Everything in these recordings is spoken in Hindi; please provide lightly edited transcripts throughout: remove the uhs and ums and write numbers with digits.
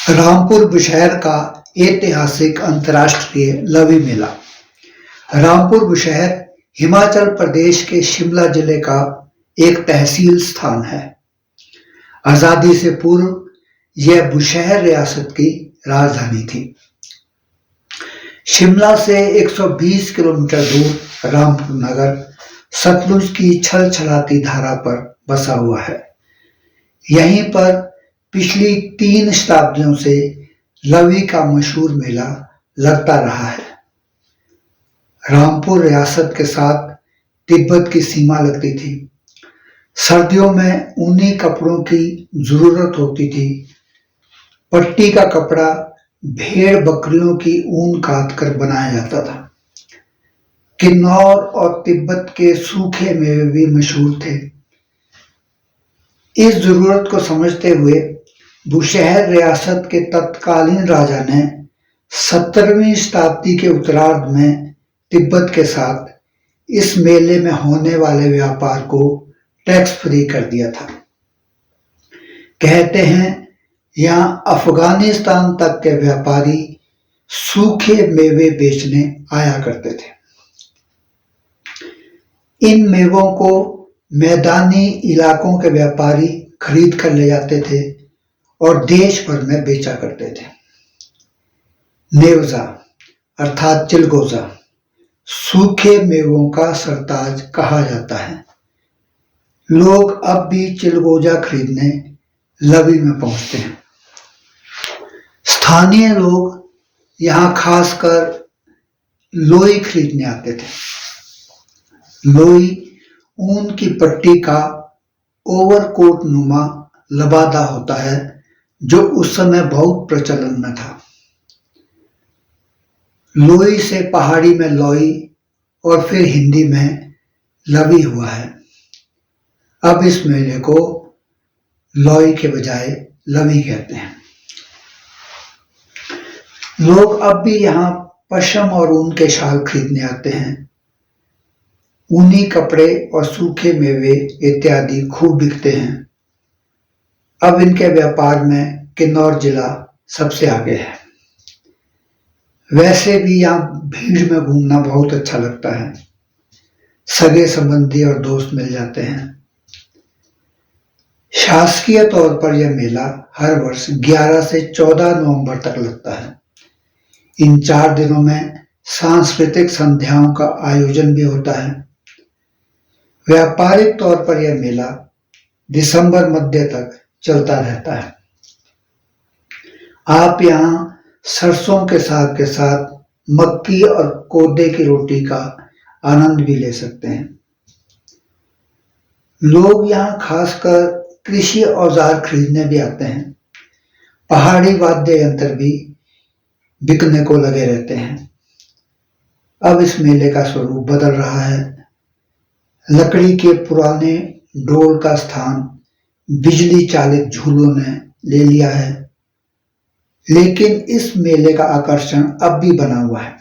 रामपुर बुशहर का ऐतिहासिक अंतर्राष्ट्रीय लवी मेला। रामपुर बुशहर हिमाचल प्रदेश के शिमला जिले का एक तहसील स्थान है। आजादी से पूर्व यह बुशहर रियासत की राजधानी थी। शिमला से 120 किलोमीटर दूर रामपुर नगर सतलुज की छल छलाती धारा पर बसा हुआ है। यहीं पर पिछली 3 शताब्दियों से लवी का मशहूर मेला लगता रहा है। रामपुर रियासत के साथ तिब्बत की सीमा लगती थी। सर्दियों में ऊनी कपड़ों की जरूरत होती थी। पट्टी का कपड़ा भेड़ बकरियों की ऊन काट कर बनाया जाता था। किन्नौर और तिब्बत के सूखे मेवे भी मशहूर थे। इस जरूरत को समझते हुए बुशहर रियासत के तत्कालीन राजा ने 17वीं शताब्दी के उत्तरार्ध में तिब्बत के साथ इस मेले में होने वाले व्यापार को टैक्स फ्री कर दिया था। कहते हैं यहाँ अफगानिस्तान तक के व्यापारी सूखे मेवे बेचने आया करते थे। इन मेवों को मैदानी इलाकों के व्यापारी खरीद कर ले जाते थे और देश भर में बेचा करते थे। नेवजा अर्थात चिलगोजा सूखे मेवों का सरताज कहा जाता है। लोग अब भी चिलगोजा खरीदने लवी में पहुंचते हैं। स्थानीय लोग यहाँ खासकर लोई खरीदने आते थे। लोई ऊन की पट्टी का ओवरकोट नुमा लबादा होता है जो उस समय बहुत प्रचलन में था। लोई से पहाड़ी में लोई और फिर हिंदी में लवी हुआ है। अब इस मेले को लोई के बजाय लवी कहते हैं। लोग अब भी यहाँ पशम और ऊन के शाल खरीदने आते हैं। ऊनी कपड़े और सूखे मेवे इत्यादि खूब बिकते हैं। अब इनके व्यापार में किन्नौर जिला सबसे आगे है। वैसे भी यहाँ भीड़ में घूमना बहुत अच्छा लगता है। सगे संबंधी और दोस्त मिल जाते हैं। शासकीय तौर पर यह मेला हर वर्ष 11 से 14 नवंबर तक लगता है। इन 4 दिनों में सांस्कृतिक संध्याओं का आयोजन भी होता है। व्यापारिक तौर पर यह मेला दिसंबर मध्य तक चलता रहता है। आप यहाँ सरसों के साग के साथ मक्की और कोदे की रोटी का आनंद भी ले सकते हैं। लोग यहाँ खासकर कृषि औजार खरीदने भी आते हैं। पहाड़ी वाद्य यंत्र भी बिकने को लगे रहते हैं। अब इस मेले का स्वरूप बदल रहा है। लकड़ी के पुराने डोल का स्थान बिजली चालित झूलों ने ले लिया है, लेकिन इस मेले का आकर्षण अब भी बना हुआ है।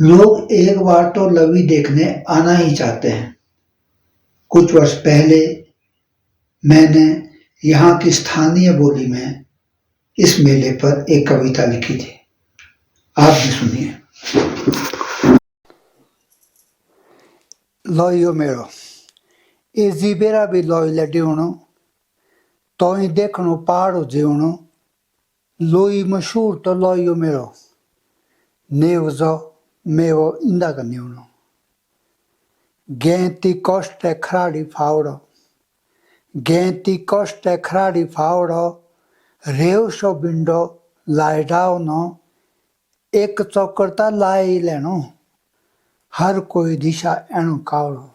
लोग एक बार तो लवी देखने आना ही चाहते हैं। कुछ वर्ष पहले मैंने यहाँ की स्थानीय बोली में इस मेले पर एक कविता लिखी थी। आप भी सुनिए। लोइयो मेरो ए जीबेरा भी लोई लड्यूणो तो ही देखनो पहाड़ो जीवणो लोई मशहूर तो लोइयो मेरो नेवजो मेवो इंदा कन्यूणो गेंती कोष्टे खराड़ी फावड़ो गेंती कोष्टे खराड़ी फावड़ो रेव शो बिंडो लाइडाओ नो एक चौकड़ता लाई लेनो हर कोई दिशा एणु कावड़ो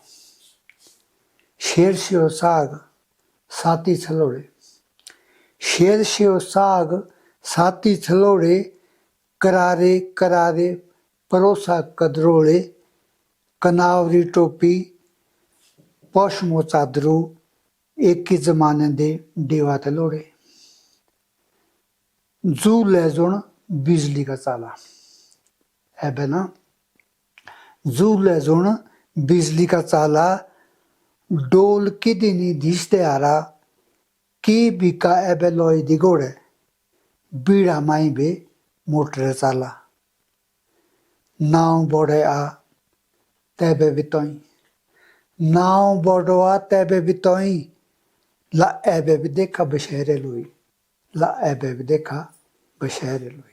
शेर शिव साग साती छलोड़े शेर शिव साग साती छलोड़े करारे करारे परोसा कदरोड़े कनावरी टोपी पौशमो चादरू एक ही जमाने दे डेवा तलोड़े जू ले जुण बिजली का चाला है बेना जू ले जुण बिजली का चाला डोल किदिनी धीसते आरा की बिका एबे लोई दिगोड़े बीड़ा माई बे मोटर चाला नाव बोड़े आ तैबे बितोई नाव बोड़वा तैबे बितोई ला एबे भी देखा बशहरे लोई ला एबे भी देखा बशहरे लोई।